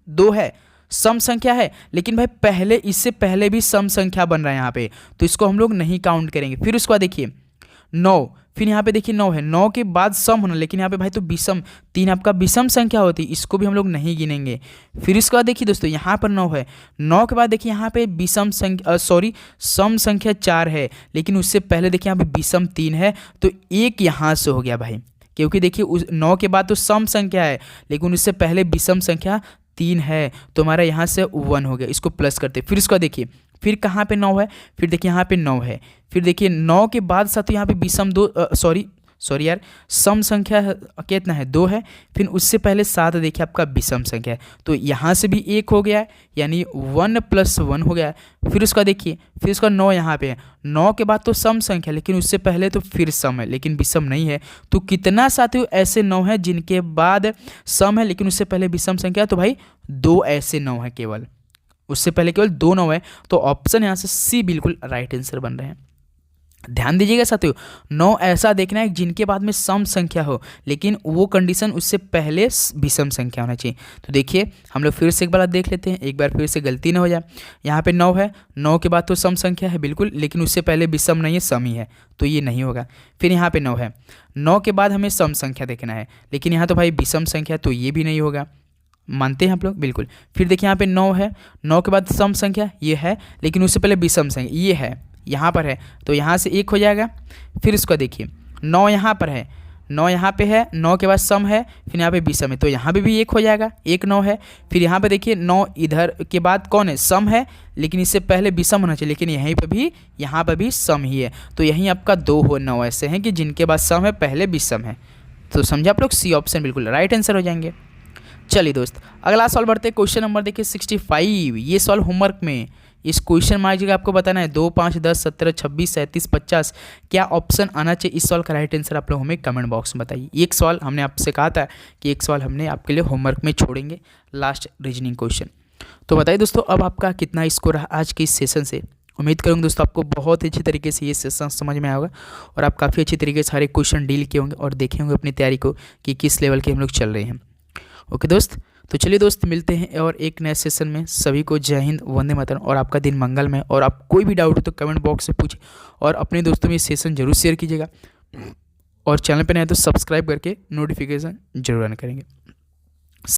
[SPEAKER 1] 2 है, सम संख्या है लेकिन भाई पहले, इससे पहले भी सम संख्या बन रहा है यहाँ पे, तो इसको हम लोग नहीं काउंट करेंगे। फिर उसके बाद देखिए 9, फिर यहाँ पे देखिए 9 है, 9 के बाद सम होना, लेकिन यहाँ पे भाई तो विषम, 3 आपका विषम संख्या होती है, इसको भी हम लोग नहीं गिनेंगे। फिर इसके बाद देखिए दोस्तों यहाँ पर 9 है, 9 के बाद देखिए यहाँ पे विषम संख्या सम संख्या 4 है, लेकिन उससे पहले देखिए यहाँ पे विषम 3 है, तो एक यहाँ से हो गया भाई, क्योंकि देखिए उस 9 के बाद तो सम संख्या है, लेकिन उससे पहले विषम संख्या 3 है, तो हमारा यहाँ से 1 हो गया, इसको प्लस करते। फिर इसको देखिए, फिर कहाँ पे 9 है, फिर देखिए यहाँ पे 9 है, फिर देखिए 9 के बाद साथ यहाँ पे विषम सॉरी यार सम संख्या कितना है 2 है, फिर उससे पहले 7 देखिए आपका विषम संख्या है, तो यहाँ से भी 1 हो गया है, यानी 1 + 1 हो गया है। फिर उसका देखिए, फिर उसका 9 यहाँ पे है, 9 के बाद तो सम संख्या, लेकिन उससे पहले तो फिर सम है लेकिन विषम नहीं है, तो कितना साथियों ऐसे 9 है जिनके बाद सम है लेकिन उससे पहले विषम संख्या, तो भाई 2 ऐसे 9 है केवल, उससे पहले केवल 2 9 है, तो ऑप्शन यहाँ से सी बिल्कुल राइट आंसर बन रहे हैं। ध्यान दीजिएगा साथियों, 9 ऐसा देखना है जिनके बाद में सम संख्या हो, लेकिन वो कंडीशन उससे पहले विषम संख्या होना चाहिए। तो देखिए हम लोग फिर से एक बार देख लेते हैं, एक बार फिर से गलती ना हो जाए। यहाँ पे 9 है, 9 के बाद तो सम संख्या है बिल्कुल, लेकिन उससे पहले विषम नहीं है, सम ही है, तो ये नहीं होगा। फिर यहाँ पे 9 है, 9 के बाद हमें सम संख्या देखना है, लेकिन यहाँ तो भाई विषम संख्या, तो ये भी नहीं होगा, मानते हैं आप लोग बिल्कुल। फिर देखिए यहाँ पे 9 है, 9 के बाद सम संख्या ये है, लेकिन उससे पहले विषम संख्या ये है, यहाँ पर है, तो यहाँ से 1 हो जाएगा। फिर इसको देखिए 9 यहाँ पर है, 9 यहाँ पे है, 9 के बाद सम है, फिर यहाँ पे विषम है, तो यहाँ पे भी 1 हो जाएगा, 1 9 है। फिर यहाँ पे देखिए 9 इधर के बाद कौन है, सम है, लेकिन इससे पहले विषम होना चाहिए, लेकिन यहीं पे भी यहाँ पर भी सम ही है, तो यहीं आपका 2 हो 9 ऐसे हैं कि जिनके बाद सम है पहले विषम है। तो समझे आप लोग, सी ऑप्शन बिल्कुल राइट आंसर हो जाएंगे। चलिए दोस्त अगला सवाल बढ़ते हैं, क्वेश्चन नंबर देखिए 65। ये सवाल होमवर्क में, इस क्वेश्चन मार्क जगह आपको बताना है 2 5 10 17 26 37 50 क्या ऑप्शन आना चाहिए। इस सवाल का राइट आंसर आप लोग हमें कमेंट बॉक्स में बताइए। एक सवाल हमने आपसे कहा था कि एक सवाल हमने आपके लिए होमवर्क में छोड़ेंगे, लास्ट रीजनिंग क्वेश्चन। तो बताइए दोस्तों अब आपका कितना स्कोर रहा आज के इस सेशन से। उम्मीद करूँगा दोस्तों आपको बहुत अच्छी तरीके से ये सेशन समझ में आया होगा और आप काफ़ी अच्छी तरीके से सारे क्वेश्चन डील किए होंगे और देखे होंगे अपनी तैयारी को कि किस लेवल के हम लोग चल रहे हैं। ओके दोस्त, तो चलिए दोस्त मिलते हैं और एक नए सेशन में। सभी को जय हिंद, वंदे मातरम और आपका दिन मंगलमय। और आप कोई भी डाउट हो तो कमेंट बॉक्स से पूछिए और अपने दोस्तों में ये सेशन जरूर शेयर कीजिएगा और चैनल पर नए तो सब्सक्राइब करके नोटिफिकेशन जरूर ऑन करेंगे।